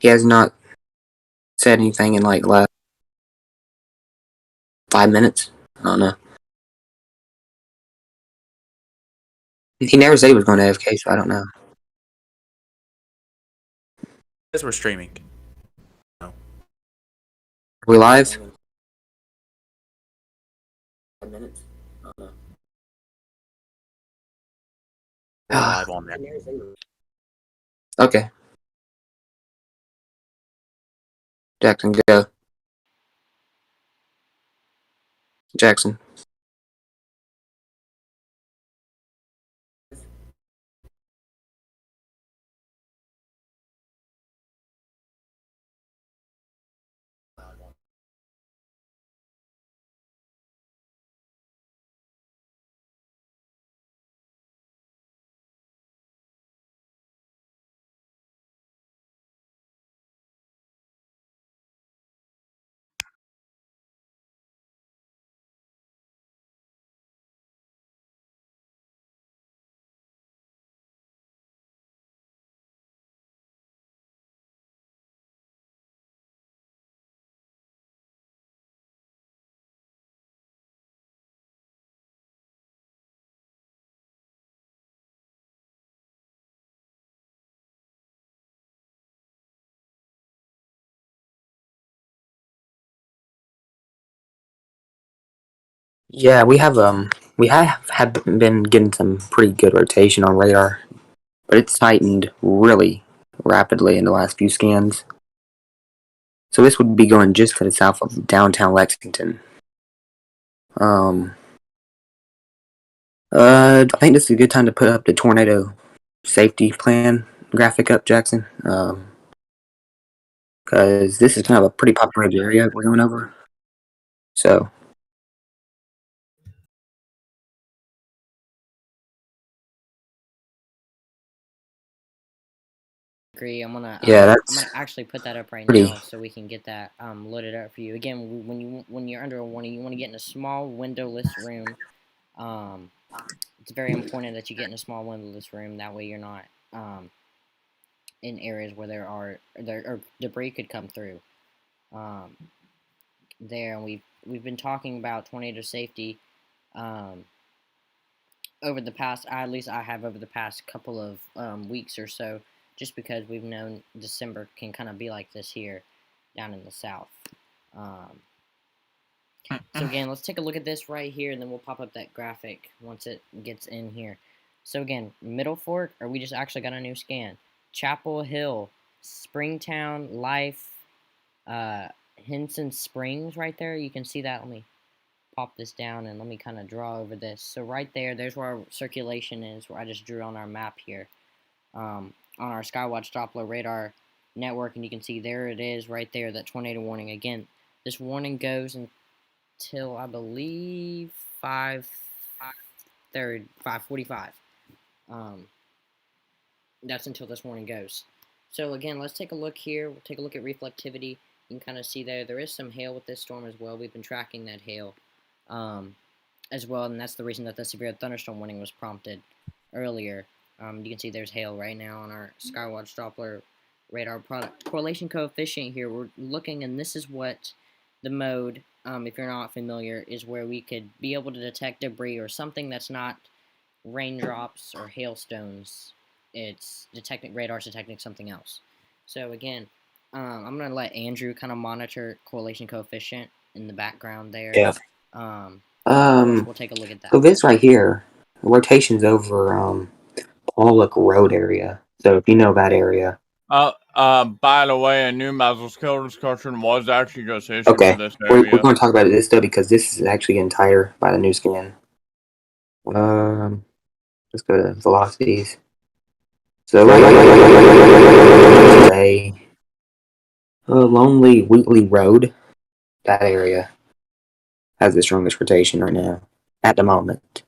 He has not said anything in like last 5 minutes. I don't know. He never said he was going to AFK, so I don't know. Because we're streaming. No. Are we live? 5 minutes. I don't know. We're live on there. Okay. Jackson, go. Jackson. Yeah, we have been getting some pretty good rotation on radar, but it's tightened really rapidly in the last few scans. So this would be going just to the south of downtown Lexington. I think this is a good time to put up the tornado safety plan graphic up, Jackson. Because this is kind of a pretty populated area we're going over. So. Agree. I'm gonna That's actually put that up right pretty. now so we can get that loaded up for you. Again, when you're under a warning, you want to get in a small windowless room. It's very important that you get in a small windowless room. That way, you're not in areas where there debris could come through. There, and we've been talking about tornado safety over the past. At least I have over the past couple of weeks or so. Just because we've known December can kind of be like this here down in the south. So again, let's take a look at this right here, and then we'll pop up that graphic once it gets in here. So again, Middle Fork, or we just actually got a new scan. Chapel Hill, Springtown, Life, Henson Springs right there. You can see that. Let me pop this down and let me kind of draw over this. So right there, there's where our circulation is, where I just drew on our map here. On our Skywatch Doppler radar network, and you can see there it is right there, that tornado warning. Again, this warning goes until I believe 5:45. That's until this warning goes. So again, let's take a look here. We'll take a look at reflectivity. You can kind of see there is some hail with this storm as well. We've been tracking that hail as well, and that's the reason that the severe thunderstorm warning was prompted earlier. You can see there's hail right now on our Skywatch Doppler radar product. Correlation coefficient here, we're looking, and this is what the mode, if you're not familiar, is where we could be able to detect debris or something that's not raindrops or hailstones. It's radar's detecting something else. So again, I'm going to let Andrew kind of monitor correlation coefficient in the background there. Yeah. We'll take a look at that. So this right here, rotation's over Pollock Road area. So if you know that area. By the way, a new Maslow's kill discussion was actually just issued for this area. We're going to talk about this though because this is actually getting tighter by the new scan. Let's go to velocities. So a Lonely Wheatley Road, that area has the strongest rotation right now at the moment.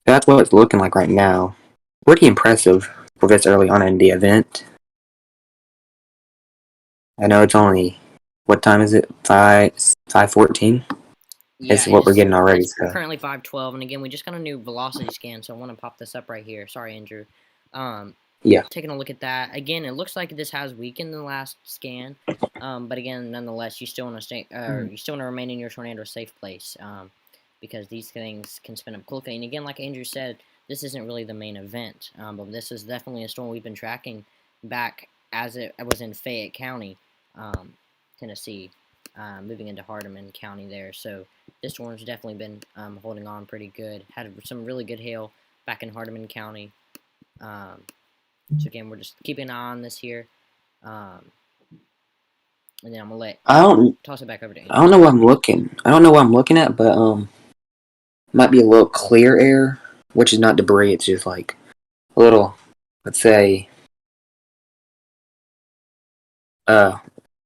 That's what it's looking like right now. Pretty impressive for this early on in the event. I know it's only, what time is it? 5:14? Yeah, it's what we're getting already. It's currently 5:12, and again, we just got a new velocity scan, so I want to pop this up right here. Sorry, Andrew. Yeah. Taking a look at that again, it looks like this has weakened in the last scan, but again, nonetheless, you still want to stay, you still want to remain in your tornado safe place, because these things can spin up quickly. And again, like Andrew said, this isn't really the main event, but this is definitely a storm we've been tracking back as it was in Fayette County, Tennessee, moving into Hardeman County there. So this storm's definitely been holding on pretty good. Had some really good hail back in Hardeman County. So again, we're just keeping an eye on this here, and then I'm gonna toss it back over to Andrew. I don't know what I'm looking. I don't know what I'm looking at, but might be a little clear air, which is not debris. It's just like a little, let's say,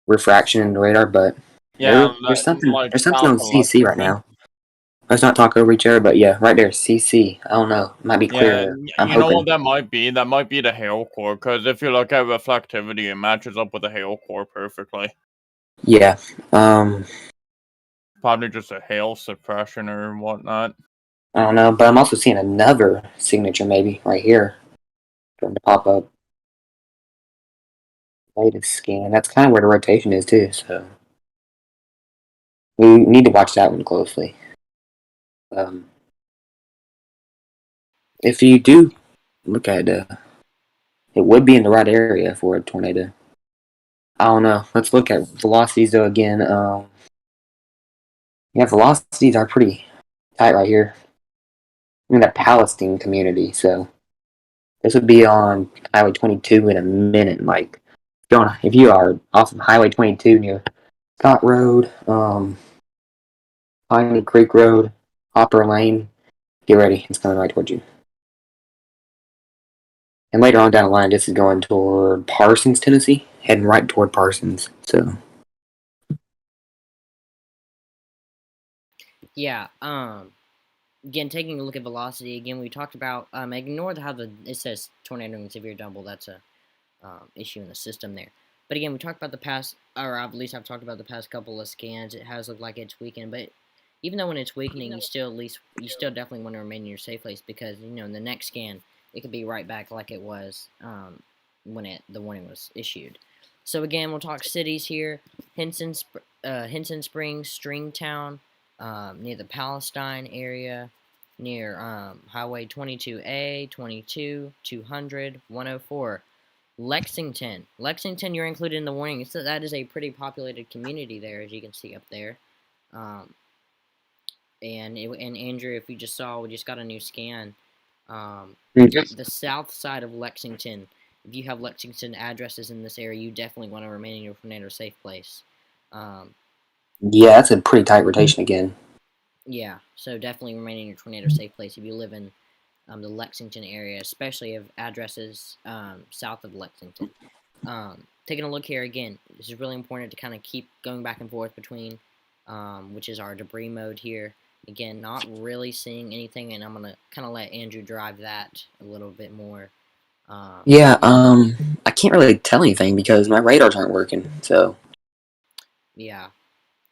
refraction in the radar. But Yeah, there's something. like There's something on south of CC right Lexington. now. Let's not talk over each other, but yeah, right there, CC. I don't know. It might be clear Yeah, air. I'm you know what hoping. that might be? That might be the hail core, because if you look at reflectivity, it matches up with the hail core perfectly. Yeah. Probably just a hail suppression or whatnot. I don't know, but I'm also seeing another signature maybe right here starting to pop up. Latest scan. That's kind of where the rotation is too. So we need to watch that one closely. If you do look at it would be in the right area for a tornado. I don't know. Let's look at velocities though again. Yeah, velocities are pretty tight right here. I'm in the Palestine community, so this would be on Highway 22 in a minute. Like, if you are off of Highway 22 near Scott Road, Piney Creek Road, Hopper Lane, get ready. It's coming right towards you. And later on down the line, this is going toward Parsons, Tennessee, heading right toward Parsons. So, Yeah. Again, taking a look at velocity. Again, we talked about ignore how it says tornado and severe double. That's a issue in the system there. But again, we talked about the past, or at least I've talked about the past couple of scans. It has looked like it's weakened, but even though when it's weakening, you still definitely want to remain in your safe place, because in the next scan it could be right back like it was when the warning was issued. So again, we'll talk cities here: Henson Springs, Stringtown, near the Palestine area, near Highway 22A, 22, 200, 104. Lexington. Lexington, you're included in the warning. So that is a pretty populated community there, as you can see up there. And Andrew, if you just saw, we just got a new scan. The south side of Lexington, if you have Lexington addresses in this area, you definitely want to remain in your tornado safe place. yeah, that's a pretty tight rotation again. Yeah, so definitely remain in your tornado safe place if you live in the Lexington area, especially of addresses south of Lexington. Taking a look here again, this is really important to kind of keep going back and forth between, which is our debris mode here. Again, not really seeing anything, and I'm going to kind of let Andrew drive that a little bit more. Yeah, I can't really tell anything because my radars aren't working, so. Yeah.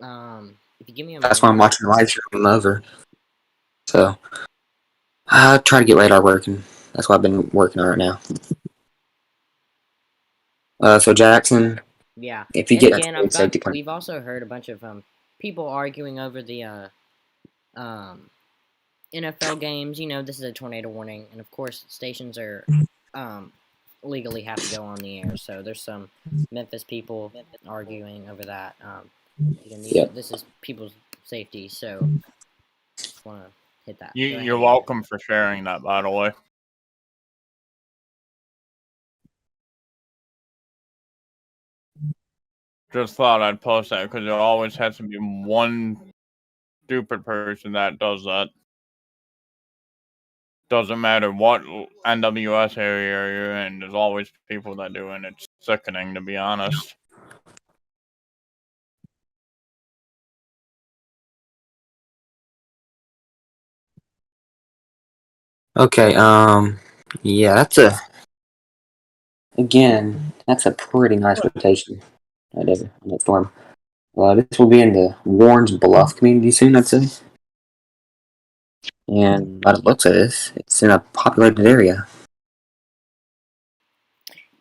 If you give me a That's why I'm moment. watching the live stream over. So, I'll try to get radar working. That's what I've been working on right now. So Jackson, Yeah, if you and get again, safety plan. we've also heard a bunch of people arguing over the NFL games. This is a tornado warning, and of course, stations are legally have to go on the air. So there's some Memphis people arguing over that. Again, this is people's safety, so just want to hit that. You're welcome for sharing that, by the way. Just thought I'd post that because there always has to be one stupid person that does that. Doesn't matter what NWS area you're in, there's always people that do, and it's sickening, to be honest. Okay, yeah, that's a pretty nice rotation on that storm. This will be in the Warren's Bluff community soon, I'd say. And by the looks of this, it's in a populated area.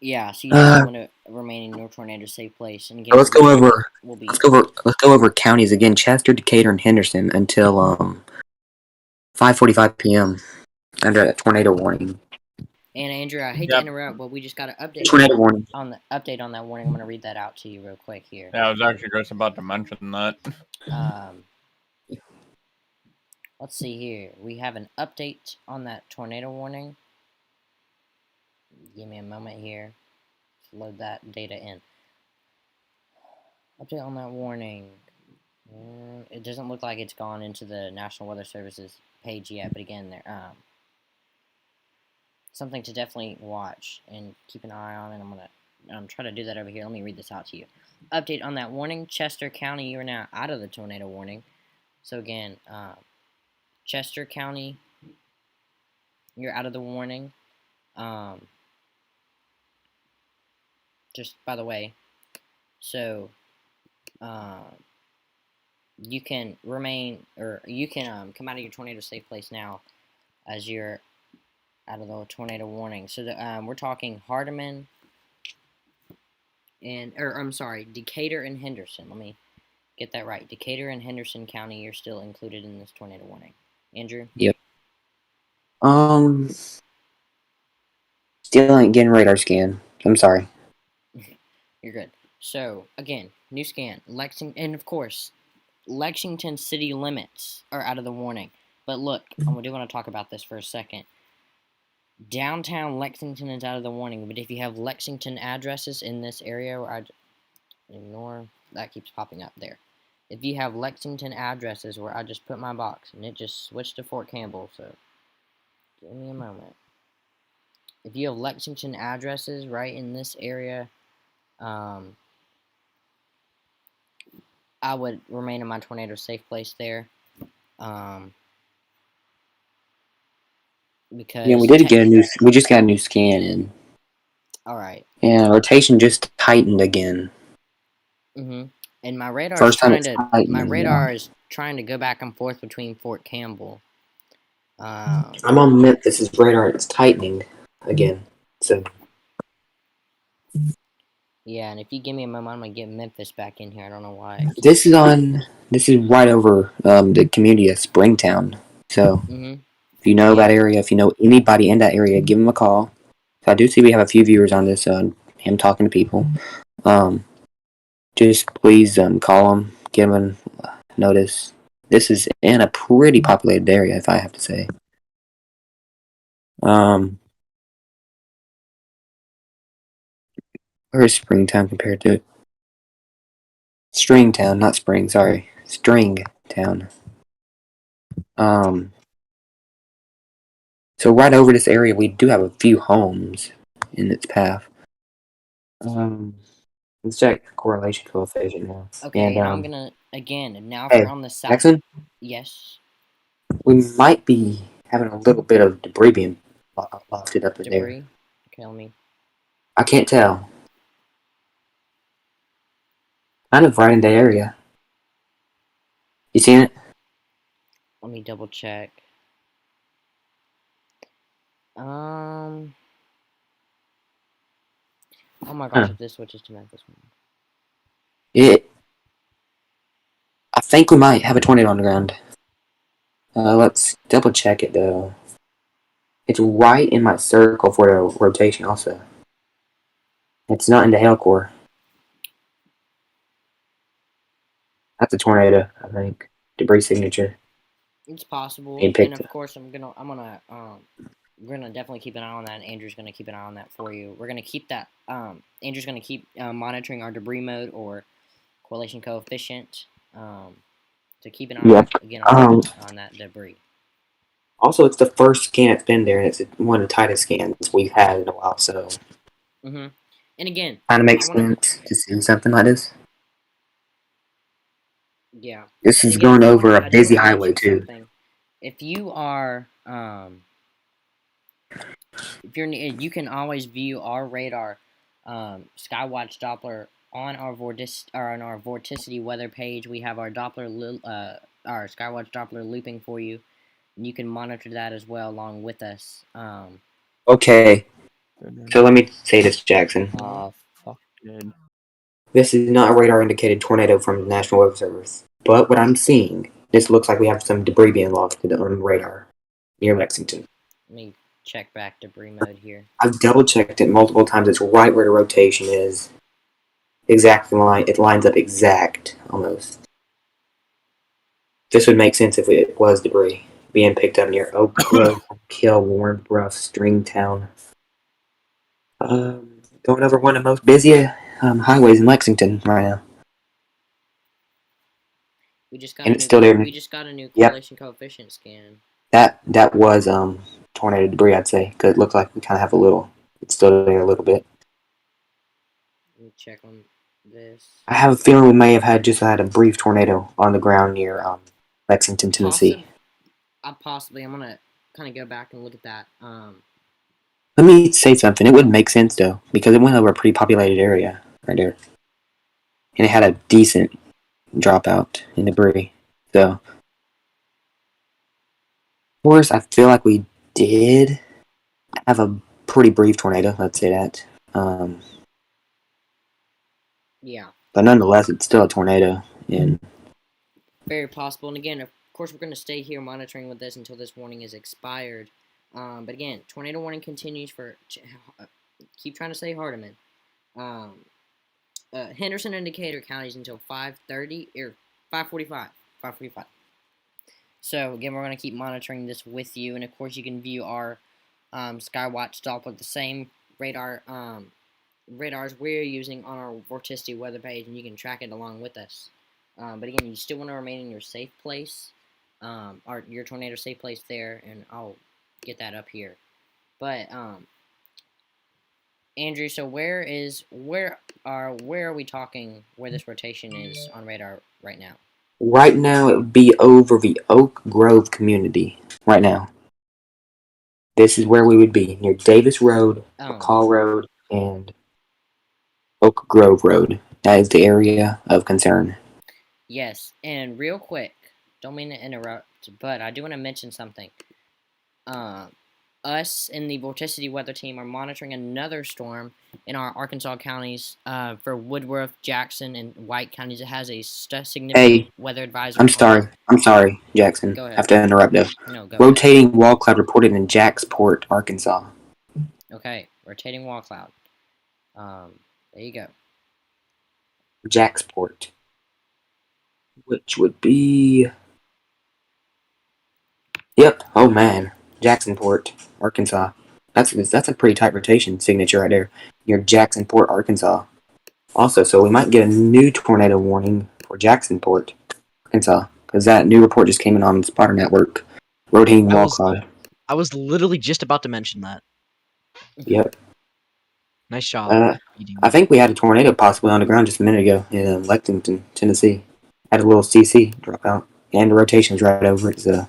Yeah, so you definitely want to remain in your tornado safe place. And again, let's go over. We'll be. Let's go over counties again. Chester, Decatur, and Henderson until 5:45 p.m. under a tornado warning. And Andrew, I hate to interrupt, but we just got an update Tornado warning. on the update on that warning. I'm gonna read that out to you real quick here. Yeah, I was actually just about to mention that. Let's see here. We have an update on that tornado warning. Give me a moment here to load that data in. Update on that warning. It doesn't look like it's gone into the National Weather Service's page yet, but again, there something to definitely watch and keep an eye on. And I'm gonna try to do that over here. Let me read this out to you. Update on that warning: Chester County, you are now out of the tornado warning. So again, Chester County, you're out of the warning. Just by the way, so you can remain, or you can come out of your tornado safe place now, as you're out of the tornado warning. So we're talking Hardeman and, I'm sorry, Decatur and Henderson. Let me get that right. Decatur and Henderson County, you're still included in this tornado warning. Andrew? Yep. Still ain't getting radar scan. I'm sorry. You're good. So again, new scan, Lexington, and of course, Lexington city limits are out of the warning. But look, I do want to talk about this for a second. Downtown Lexington is out of the warning, but if you have Lexington addresses in this area, where I ignore that keeps popping up there. If you have Lexington addresses where I just put my box and it just switched to Fort Campbell, so give me a moment. If you have Lexington addresses right in this area, I would remain in my tornado safe place there. Because Yeah, we just got a new scan in. All right. Yeah, rotation just tightened again. And my radar is trying to go back and forth between Fort Campbell. I'm on Memphis's radar. It's tightening again. So. Yeah, and if you give me a moment, I'm gonna get Memphis back in here. I don't know why. This is right over the community of Springtown. So if you know that area, if you know anybody in that area, give them a call. So I do see we have a few viewers on this. Him talking to people. Just please call them, give them a notice. This is in a pretty populated area, if I have to say. Where is Springtown compared to Stringtown? Not Spring, sorry, Stringtown. So right over this area, we do have a few homes in its path. Let's check correlation coefficient now. Okay, and I'm gonna again now hey, if you're on the south. Jackson? Yes. We might be having a little bit of debris being lofted up in there. Okay, let me. I can't tell. Kind of right in the area. You seen it? Let me double check. Oh my gosh! If this switches to Memphis. I think we might have a tornado on the ground. Let's double check it though. It's right in my circle for the rotation also. It's not in the hail core. That's a tornado, I think. Debris signature. It's possible, and of course we're gonna definitely keep an eye on that. And Andrew's gonna keep an eye on that for you. We're gonna keep that. Andrew's gonna keep monitoring our debris mode or correlation coefficient. To keep an eye again on that debris. Also, it's the first scan that's been there, and it's one of the tightest scans we've had in a while. So. And again, kind of makes sense to see something like this. Yeah. This is going over a busy highway too. If you are, you can always view our radar, Skywatch Doppler on our Vorticity weather page. We have our Doppler, our Skywatch Doppler looping for you, and you can monitor that as well along with us. Okay, So let me say this, Jackson. Fuck, dude. This is not a radar-indicated tornado from the National Weather Service. But what I'm seeing, this looks like we have some debris being lost on the radar near Lexington. Let me check back debris mode here. I've double-checked it multiple times. It's right where the rotation is. Exactly line. It lines up exact, almost. This would make sense if it was debris being picked up near Oak Grove, Hill, Warren, Bruff, Stringtown. Going over one of the most busy highways in Lexington right now. We just got And a it's new, still there. We just got a new Yep. correlation coefficient scan. That was tornado debris, I'd say, because it looks like we kind of have a little. It's still there a little bit. Let me check on this. I have a feeling we may have had a brief tornado on the ground near Lexington, Tennessee. Possibly. I'm gonna kind of go back and look at that. Let me say something. It wouldn't make sense though, because it went over a pretty populated area right there, and it had a decent dropout in debris. So, of course, I feel like we did have a pretty brief tornado. Let's say that. Yeah. But nonetheless, it's still a tornado, and Very possible. And again, of course, we're going to stay here monitoring with this until this warning is expired. But again, tornado warning continues for. Keep trying to say Hardeman. Henderson and Decatur counties until 5:30 or 5:45. 5:45. So again, we're going to keep monitoring this with you, and of course, you can view our Skywatch Doppler, the same radars we're using on our Vorticity weather page, and you can track it along with us. But again, you still want to remain in your safe place, or your tornado safe place there, and I'll get that up here. But Andrew, so where are we talking where this rotation is on radar right now? right now it would be over the Oak Grove community. Right now, this is where we would be near Davis Road, McCall Road, and Oak Grove Road. That is the area of concern. Yes, and real quick, don't mean to interrupt, but I do want to mention something. Us and the Vorticity weather team are monitoring another storm in our Arkansas counties for Woodworth, Jackson, and White counties. It has a significant weather advisory. I'm sorry, Jackson. Go ahead. I have to interrupt though. No, go Rotating wall cloud reported in Jacksport, Arkansas. Okay, rotating wall cloud. There you go. Jacksport, which would be. Yep. Oh man, Jacksonport, Arkansas. That's a pretty tight rotation signature right there. Near Jacksonport, Arkansas. Also, so we might get a new tornado warning for Jacksonport, Arkansas, because that new report just came in on the Spotter Network. Rotating wall cloud. I was literally just about to mention that. Yep. Nice job. I think we had a tornado possibly on the ground just a minute ago in Lexington, Tennessee. Had a little CC drop out, and the rotation's right over it, so.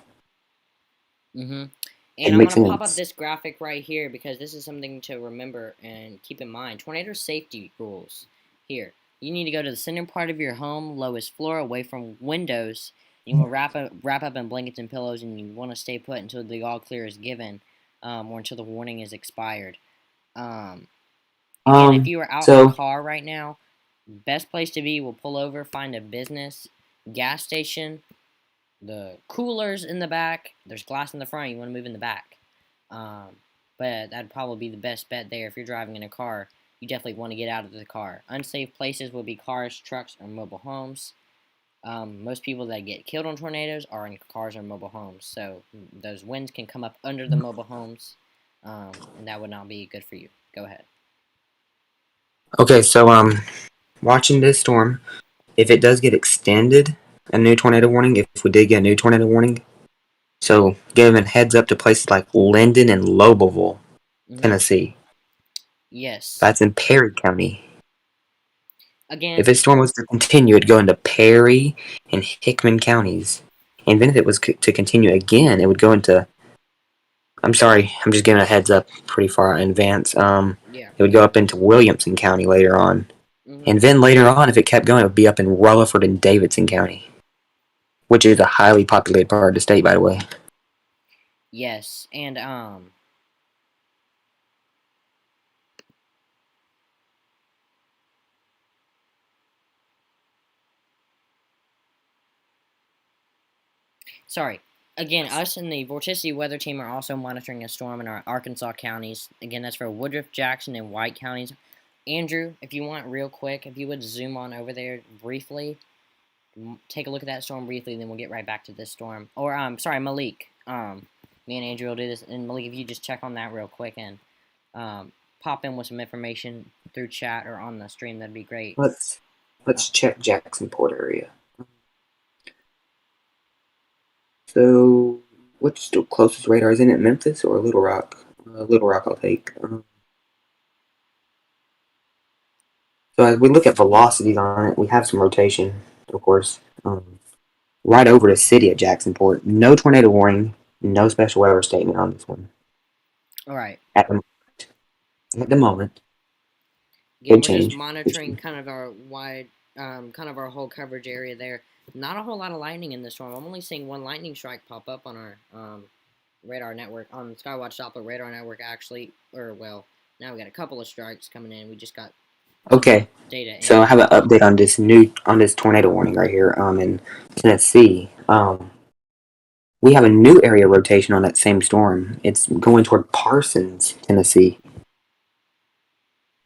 And I'm going to pop up this graphic right here because this is something to remember and keep in mind. Tornado safety rules. Here, you need to go to the center part of your home, lowest floor, away from windows. You want to wrap up in blankets and pillows, and you want to stay put until the all clear is given, or until the warning is expired. Again, if you are out in a car right now, best place to be will pull over, find a business, gas station. The coolers in the back. There's glass in the front. You want to move in the back. But that'd probably be the best bet there. If you're driving in a car, you definitely want to get out of the car. Unsafe places would be cars, trucks, or mobile homes. Most people that get killed on tornadoes are in cars or mobile homes. So those winds can come up under the mobile homes, and that would not be good for you. Go ahead. Okay, so watching this storm, if it does get extended, a new tornado warning, if we did get a new tornado warning, so giving heads up to places like Linden and Loboville, Tennessee. Yes. That's in Perry County. Again, if this storm was to continue, it'd go into Perry and Hickman counties. And then if it was to continue again, it would go into... I'm sorry, I'm just giving a heads up pretty far in advance. It would go up into Williamson County later on. And then later on, if it kept going, it would be up in Rutherford and Davidson County, which is a highly populated part of the state, by the way. Yes, and Sorry. Again, us and the Vorticity weather team are also monitoring a storm in our Arkansas counties. Again, that's for Woodruff, Jackson, and White counties. Andrew, if you want real quick, if you would zoom on over there briefly, take a look at that storm briefly, and then we'll get right back to this storm. Or, sorry, Malik. Me and Andrew will do this, and Malik, if you just check on that real quick and pop in with some information through chat or on the stream, that'd be great. Let's check Jacksonport area. So, what's the closest radar? Isn't it Memphis or Little Rock? Little Rock, I'll take. So as we look at velocities on it, we have some rotation, of course. Right over the city of Jacksonport. No tornado warning, no special weather statement on this one. All right. At the moment. Again, Could we're just change. monitoring kind of our wide, kind of our whole coverage area there. Not a whole lot of lightning in this storm. I'm only seeing one lightning strike pop up on our radar network, on Skywatch Doppler radar network, actually. Or, well, now we got a couple of strikes coming in. We just got Okay. data in. So I have an update on this tornado warning right here. In Tennessee. We have a new area rotation on that same storm. It's going toward Parsons, Tennessee,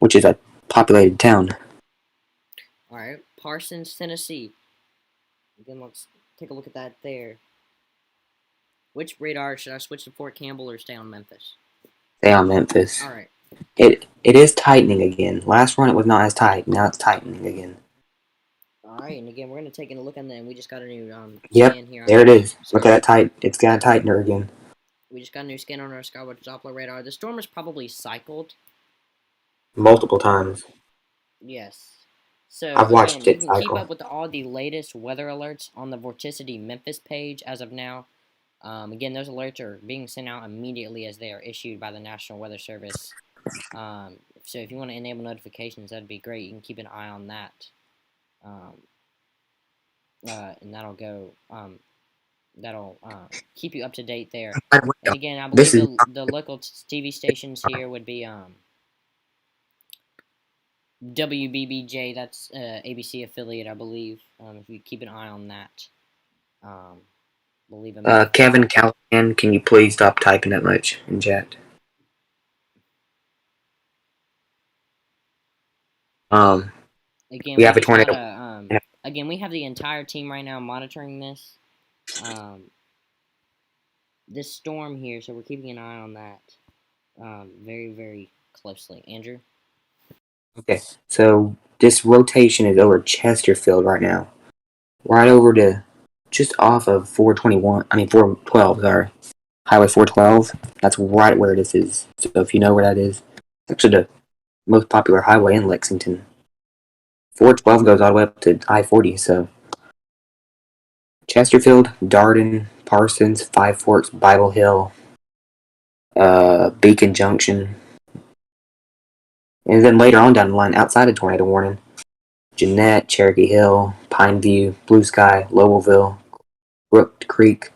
which is a populated town. All right, Parsons, Tennessee. Again, let's take a look at that there. Which radar should I switch to Fort Campbell or stay on Memphis? Stay on Memphis. All right. It is tightening again. Last run it was not as tight. Now it's tightening again. All right, and again we're gonna take a look at that. And we just got a new Yep, scan here. there it is. Look at that tight. It's got a tightener again. We just got a new scan on our Skywatch Doppler radar. The storm is probably cycled. Multiple times. Yes. So I've watched again, it you can keep cycle. up with all the latest weather alerts on the Vorticity Memphis page as of now. Again, those alerts are being sent out immediately as they are issued by the National Weather Service. So if you want to enable notifications, that'd be great. You can keep an eye on that. And that'll keep you up to date there. And again, I believe the local TV stations here would be WBBJ, that's ABC affiliate, I believe. If you keep an eye on that, we'll leave them. Kevin Callahan, can you please stop typing that much in chat? Again, we have a tornado. Again, we have the entire team right now monitoring this. This storm here, so we're keeping an eye on that very, very closely. Andrew? Okay, so this rotation is over Chesterfield right now. Right over to just off of 412, sorry. Highway 412. That's right where this is. So if you know where that is, it's actually the most popular highway in Lexington. 412 goes all the way up to I-40, so Chesterfield, Darden, Parsons, Five Forks, Bible Hill, Beacon Junction, and then later on down the line, outside of tornado warning, Jeanette, Cherokee Hill, Pineview, Blue Sky, Lowellville, Brook Creek,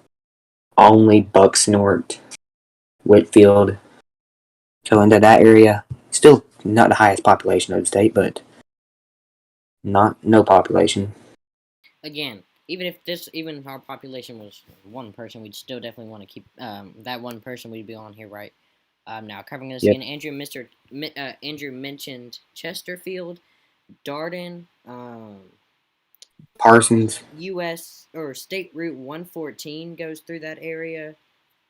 Only, Bucksnort, Whitfield. So into that area, still not the highest population of the state, but no population. Again, even if our population was one person, we'd still definitely want to keep that one person. We'd be on here right now, covering this again. Andrew mentioned Chesterfield, Darden, Parsons. U.S. or State Route 114 goes through that area.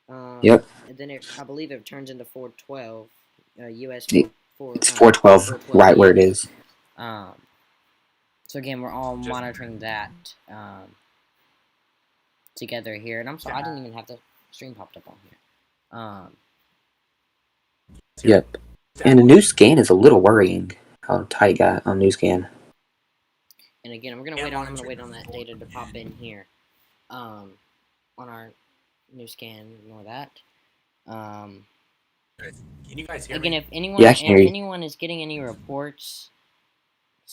Yep. And then I believe it turns into 412. U.S. It's 412, right where it is. So again, we're all monitoring that together here. And I'm sorry, I didn't even have the stream popped up on here. Yep. And the new scan is a little worrying. How tight got on new scan. And again, I'm gonna wait on that data to pop in here. On our new scan, ignore that. Can you guys hear again, me? if anyone is getting any reports,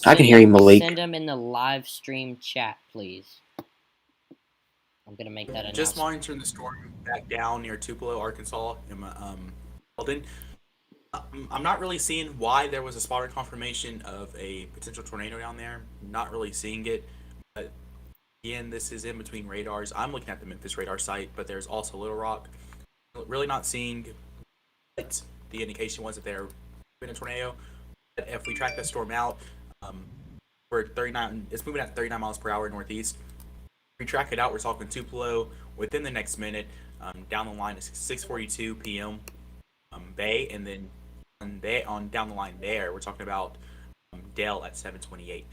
I can hear you, Malik. Send them in the live stream chat, please. I'm gonna make that announcement. Just monitoring the storm back down near Tupelo, Arkansas, in Eldon. I'm not really seeing why there was a spotter confirmation of a potential tornado down there. Not really seeing it, but Again, this is in between radars. I'm looking at the Memphis radar site, but there's also Little Rock. Really not seeing what the indication was that they're in a tornado. But if we track that storm out, we're at 39. It's moving at 39 miles per hour northeast. If we track it out, we're talking Tupelo within the next minute. Down the line is 6:42 p.m. Bay, and then on down the line there, we're talking about Dale at 7:28.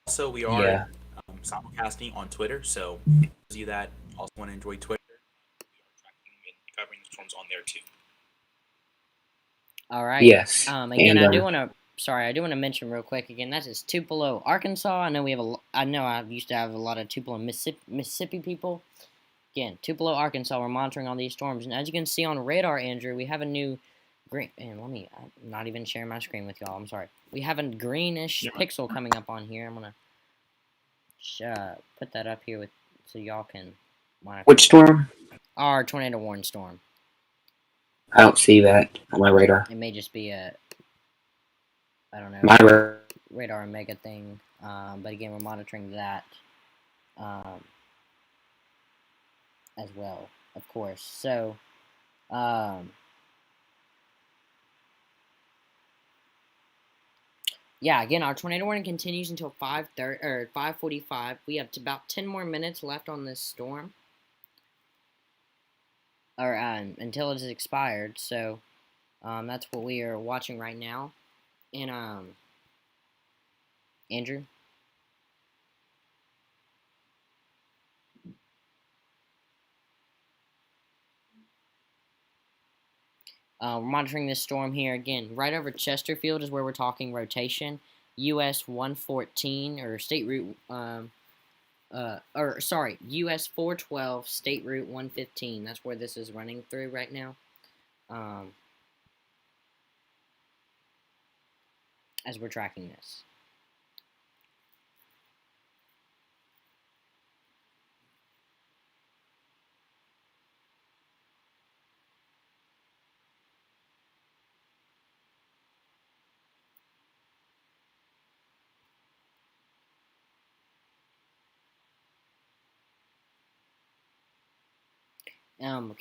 Also, we are Yeah. simulcasting on Twitter, so those of you that also want to enjoy Twitter, we are tracking and covering the storms on there too. All right. Yes. Again, And, I do want to mention real quick. Again, that is Tupelo, Arkansas. I know I used to have a lot of Tupelo, Mississippi people. Again, Tupelo, Arkansas. We're monitoring all these storms, and as you can see on radar, Andrew, we have a new green. And I'm not even sharing my screen with y'all. I'm sorry. We have a greenish pixel coming up on here. I'm gonna put that up here so y'all can monitor. which storm? Our tornado warning storm. I don't see that on my radar. It may just be a, I don't know, My radar Omega thing. But again, we're monitoring that as well, of course. So, yeah, again, our tornado warning continues until 5:30 or 5:45. We have about 10 more minutes left on this storm, or until it is expired. So, that's what we are watching right now. And Andrew. We're monitoring this storm here again. Right over Chesterfield is where we're talking rotation. US 114 or State Route, US 412 State Route 115. That's where this is running through right now. As we're tracking this. We're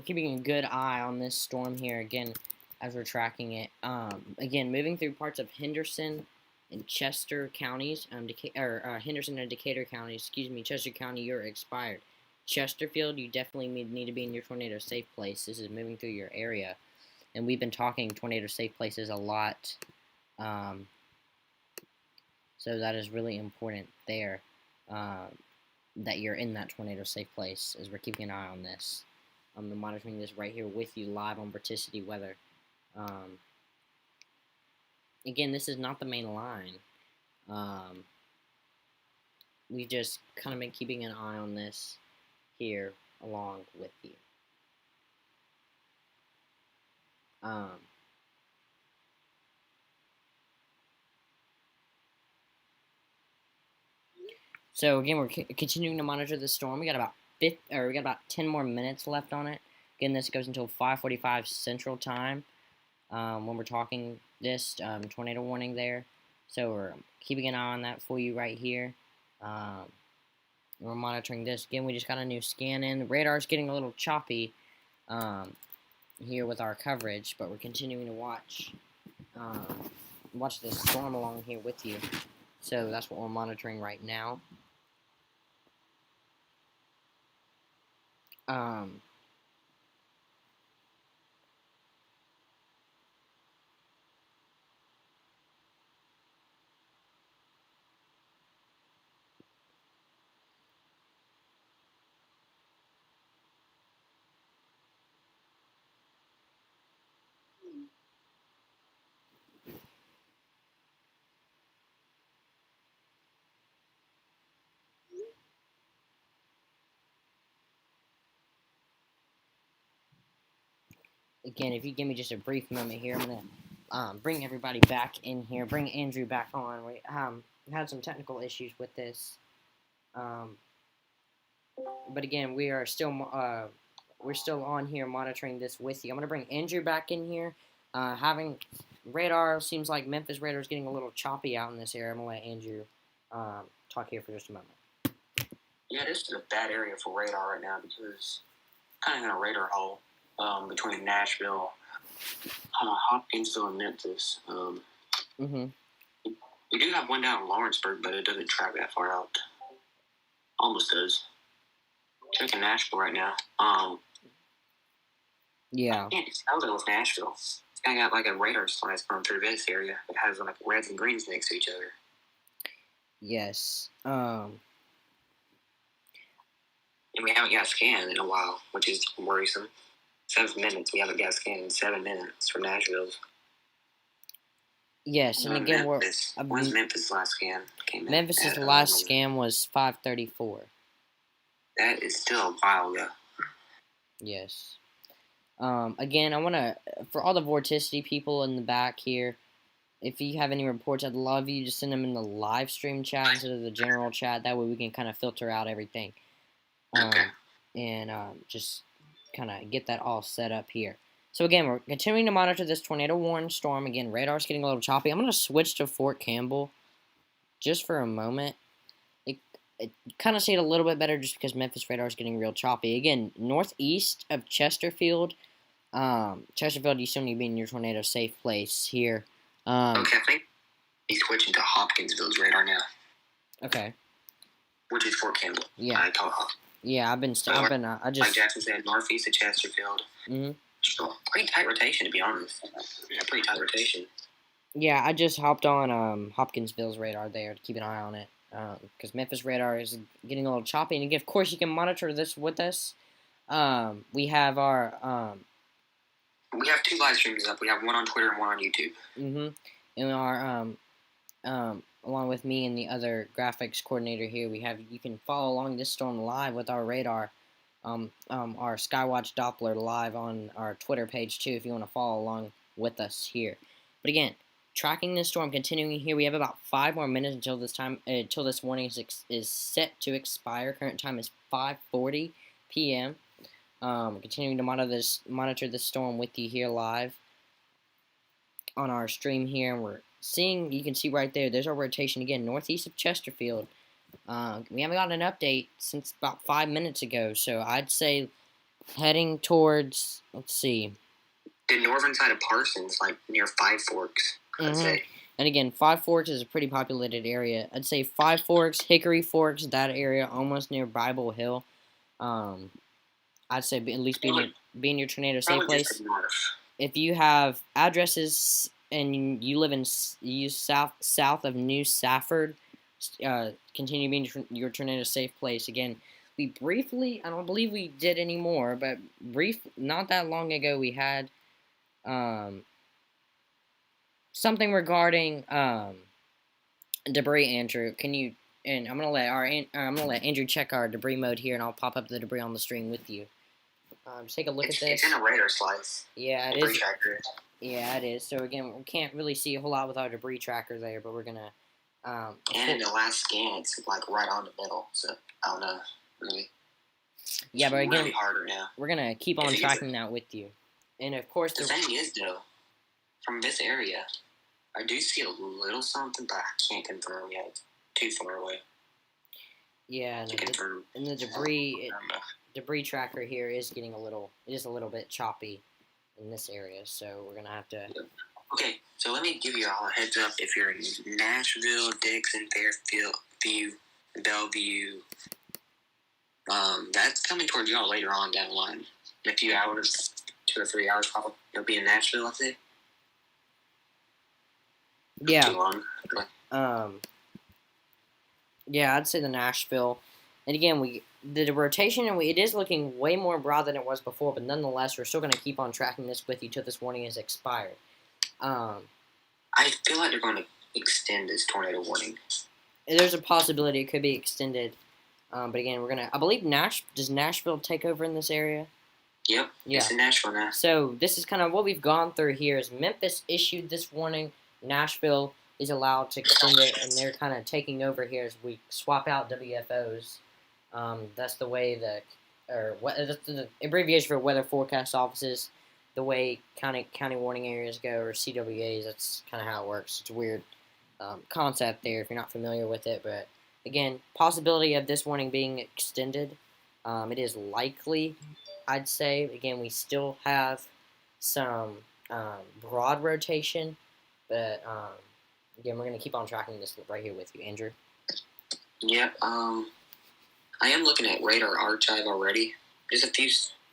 keeping a good eye on this storm here again as we're tracking it. Again, moving through parts of Henderson and Chester counties, Henderson and Decatur counties. Excuse me, Chester County, you're expired. Chesterfield, you definitely need to be in your tornado safe place. This is moving through your area, and we've been talking tornado safe places a lot. So that is really important there. That you're in that tornado safe place, as we're keeping an eye on this. I'm monitoring this right here with you live on Vorticity Weather. Again, this is not the main line. We just kind of been keeping an eye on this here along with you. So again, we're continuing to monitor the storm. We got about 10 more minutes left on it. Again, this goes until 5:45 Central Time when we're talking this tornado warning there. So we're keeping an eye on that for you right here. We're monitoring this. Again, we just got a new scan in. The radar's getting a little choppy here with our coverage, but we're continuing to watch this storm along here with you. So that's what we're monitoring right now. Again, if you give me just a brief moment here, I'm gonna bring everybody back in here. Bring Andrew back on. We had some technical issues with this, but again, we're still on here monitoring this with you. I'm gonna bring Andrew back in here. Having radar seems like Memphis radar is getting a little choppy out in this area. I'm gonna let Andrew talk here for just a moment. Yeah, this is a bad area for radar right now because kind of in a radar hole between Nashville, Hopkinsville, and Memphis. Mm-hmm. We do have one down in Lawrenceburg, but it doesn't track that far out. Almost does. Checking Nashville right now. Yeah. I can't tell that with Nashville. It's kind of got like a radar slice going through this area. It has like reds and greens next to each other. Yes. And we haven't got a scan in a while, which is worrisome. 7 minutes. We haven't got a scan in 7 minutes for Nashville's. Yes, and again, when's Memphis' last scan came in? Memphis' last scan was 5:34. That is still a while ago. Yes. Again, I want to, for all the Vorticity people in the back here, if you have any reports, I'd love you to send them in the live stream chat instead of the general chat. That way we can kind of filter out everything. And just kind of get that all set up here. So again, we're continuing to monitor this tornado warning storm. Again, radar's getting a little choppy. I'm going to switch to Fort Campbell just for a moment. It kind of see it a little bit better just because Memphis radar is getting real choppy. Again, northeast of Chesterfield. Chesterfield, you still need to be in your tornado safe place here. Okay, I think he's switching to Hopkinsville's radar now. Okay. Which is Fort Campbell. Yeah. I told him. Yeah, I just. Like Jackson said, northeast of Chesterfield. Mm-hmm. Pretty tight rotation, to be honest. Yeah, pretty tight rotation. Yeah, I just hopped on Hopkinsville's radar there to keep an eye on it. Because Memphis radar is getting a little choppy. And again, of course, you can monitor this with us. We have our... we have 2 live streams up. We have one on Twitter and one on YouTube. Mm-hmm. And our... along with me and the other graphics coordinator here, you can follow along this storm live with our radar. Our Skywatch Doppler live on our Twitter page too, if you want to follow along with us here. But again, tracking this storm, continuing here. We have about 5 more minutes until this warning is set to expire. Current time is 5:40 p.m. Continuing to monitor this storm with you here live on our stream here, and we're seeing. You can see right there. There's our rotation again, northeast of Chesterfield. We haven't gotten an update since about 5 minutes ago, so I'd say heading towards, let's see. The northern side of Parsons, like near Five Forks, I'd say. And again, Five Forks is a pretty populated area. I'd say Five Forks, Hickory Forks, that area, almost near Bible Hill. I'd say at least be in your tornado safe place. If you have addresses and you live in south of New Safford, continue being your tornado safe place. Again, we briefly, I don't believe we did anymore, but not that long ago we had something regarding debris. Andrew, can you? And I'm gonna let Andrew check our debris mode here, and I'll pop up the debris on the screen with you. Just take a look at this. It's in a radar slice. Yeah, it debris is. Tracker. Yeah, it is. So again, we can't really see a whole lot with our debris tracker there, but we're gonna. And in the last scan, it's like right on the middle. So I don't know, really. Yeah, but again, really harder now. We're gonna keep on tracking that with you, and of course, the thing is though, from this area, I do see a little something, but I can't confirm yet. It's too far away. Yeah, and the debris tracker here is getting a little bit choppy in this area, so we're gonna have to. Okay, so let me give you all a heads up. If you're in Nashville, Dixon, Fairfield, Bellevue, that's coming towards y'all later on down the line. In a few hours, 2 or 3 hours probably. You'll be in Nashville, I think. Yeah. Too long. Yeah, I'd say the Nashville. And again, the rotation, and it is looking way more broad than it was before, but nonetheless, we're still going to keep on tracking this with you till this warning is expired. I feel like they're going to extend this tornado warning. There's a possibility it could be extended. But again, I believe does Nashville take over in this area? Yep. Yeah. It's in Nashville now. So this is kind of what we've gone through here is Memphis issued this warning. Nashville is allowed to extend it, and they're kind of taking over here as we swap out WFOs. That's the way that's the abbreviation for weather forecast offices. The way county warning areas go, or CWAs. That's kind of how it works. It's a weird concept there if you're not familiar with it, but Again, possibility of this warning being extended. It is likely, I'd say. Again, we still have some broad rotation, but again, we're going to keep on tracking this right here with you, Andrew. Yep. I am looking at radar archive already. Just a few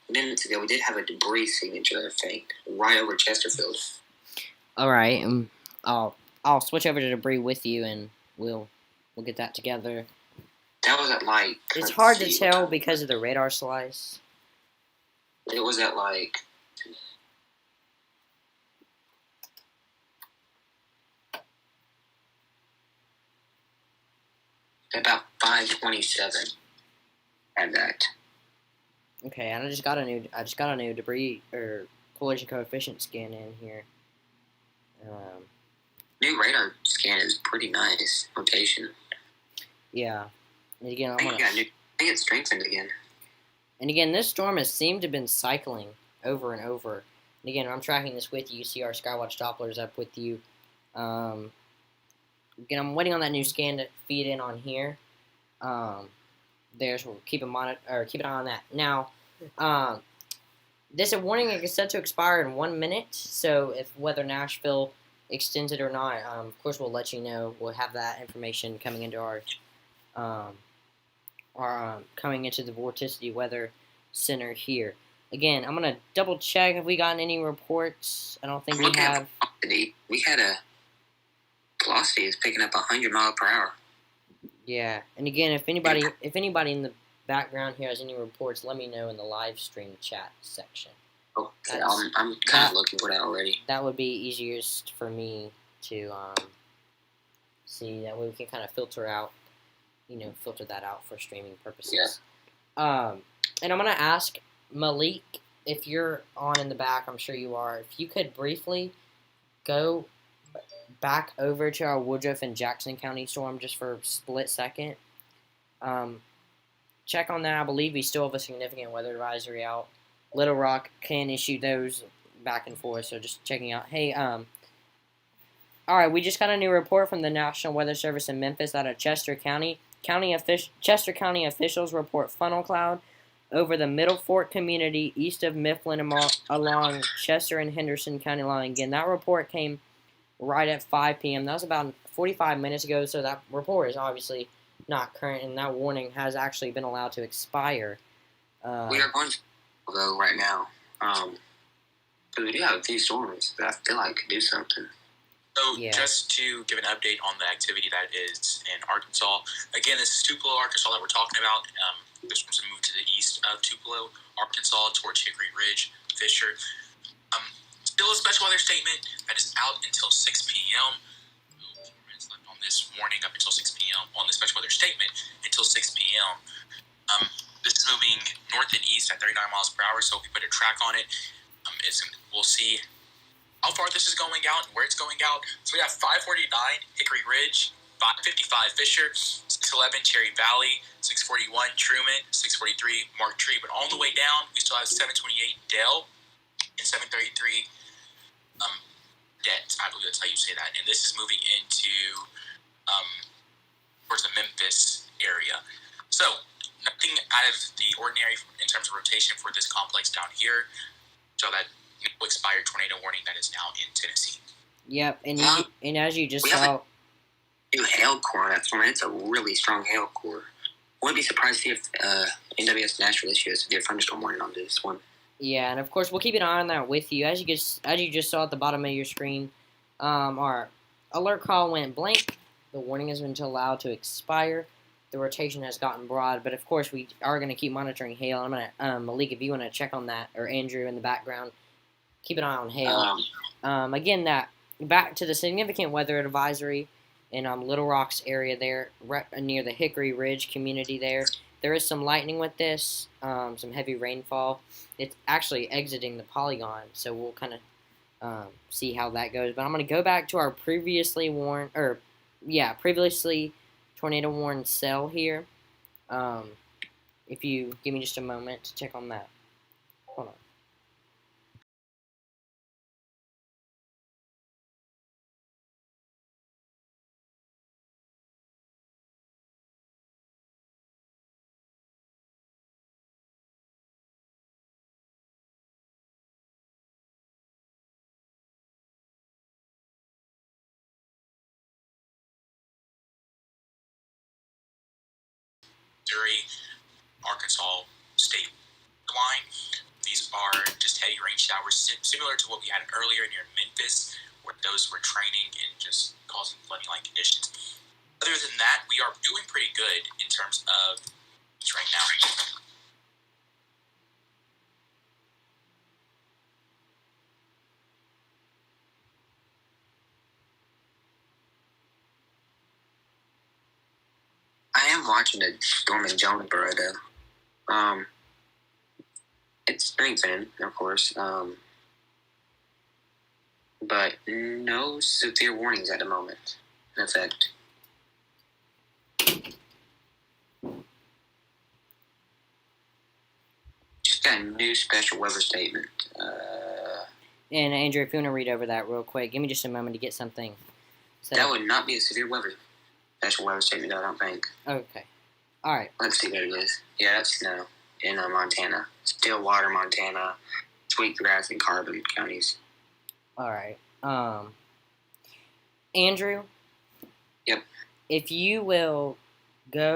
minutes ago, we did have a debris signature, I think, right over Chesterfield. All right. I'll switch over to debris with you, and we'll get that together. That was at like. It's hard to tell because of the radar slice. It was at like. About 5:27. At that. Okay, and I just got a new debris or collision coefficient scan in here. New radar scan is pretty nice. Rotation. Yeah. And again, I think it's strengthened again. And again, this storm has seemed to have been cycling over and over. And again, I'm tracking this with you. You see our Skywatch Dopplers up with you. Again, I'm waiting on that new scan to feed in on here. We'll keep an eye on that. Now, this warning is set to expire in 1 minute. So if whether Nashville extends it or not, of course we'll let you know. We'll have that information coming into our coming into the Vorticity Weather Center here. Again, I'm gonna double check if we gotten any reports. I don't think we have. We had a velocity is picking up 100 miles per hour. Yeah, and again, if anybody in the background here has any reports, let me know in the live stream chat section. Okay, I'm kind of looking for that already. That would be easiest for me to see. That way we can kind of filter that out for streaming purposes. Yeah. And I'm gonna ask Malik, if you're on in the back, I'm sure you are. If you could briefly go back over to our Woodruff and Jackson County storm just for a split second. Check on that. I believe we still have a significant weather advisory out. Little Rock can issue those back and forth, so just checking out. Hey, all right, we just got a new report from the National Weather Service in Memphis out of Chester County. Chester County officials report funnel cloud over the Middle Fork community east of Mifflin along Chester and Henderson County line. Again, that report came right at 5 p.m. That was about 45 minutes ago, so that report is obviously not current, and that warning has actually been allowed to expire. We are going to go right now, but we do have a few storms that I feel like could do something. So just to give an update on the activity that is in Arkansas, again, this is Tupelo, Arkansas that we're talking about. This one's moved to the east of Tupelo, Arkansas, towards Hickory Ridge, Fisher. Still a special weather statement that is out until 6 p.m. 4 minutes left on this warning up until 6 p.m. on the special weather statement until 6 p.m. This is moving north and east at 39 miles per hour, so if we put a track on it, we'll see how far this is going out and where it's going out. So we have 549 Hickory Ridge, 555 Fisher, 611 Cherry Valley, 641 Truman, 643 Mark Tree. But all the way down, we still have 728 Dell and 733 Det. I believe that's how you say that. And this is moving into towards the Memphis area. So nothing out of the ordinary in terms of rotation for this complex down here. So that expired tornado warning that is now in Tennessee. Yep, and as you just saw, new hail core on that storm. It's a really strong hail core. Wouldn't be surprised to see if NWS Nashville issues a thunderstorm warning on this one. Yeah, and of course we'll keep an eye on that with you. As you just saw at the bottom of your screen, our alert call went blank. The warning has been allowed to expire. The rotation has gotten broad, but of course we are going to keep monitoring hail. I'm gonna Malik, if you want to check on that, or Andrew in the background, keep an eye on hail. Again, that back to the significant weather advisory in Little Rock's area there, right near the Hickory Ridge community there. There is some lightning with this, some heavy rainfall. It's actually exiting the polygon, so we'll kind of see how that goes. But I'm going to go back to our previously tornado warned cell here. If you give me just a moment to check on that. Hold on. Missouri, Arkansas state line. These are just heavy rain showers, similar to what we had earlier near Memphis, where those were training and just causing flooding-like conditions. Other than that, we are doing pretty good in terms of right now. I am watching the storm in Jonesboro, though. It's strengthening, of course. But no severe warnings at the moment in effect. Just got a new special weather statement. And Andrew, if you want to read over that real quick, give me just a moment to get something set That up. would not be a severe weather special weather statement, I don't think. Okay. All right. Let's see what it is. Yeah, that's snow in Montana. Stillwater, Montana, Sweetgrass, and Carbon counties. All right. Andrew? Yep. If you will go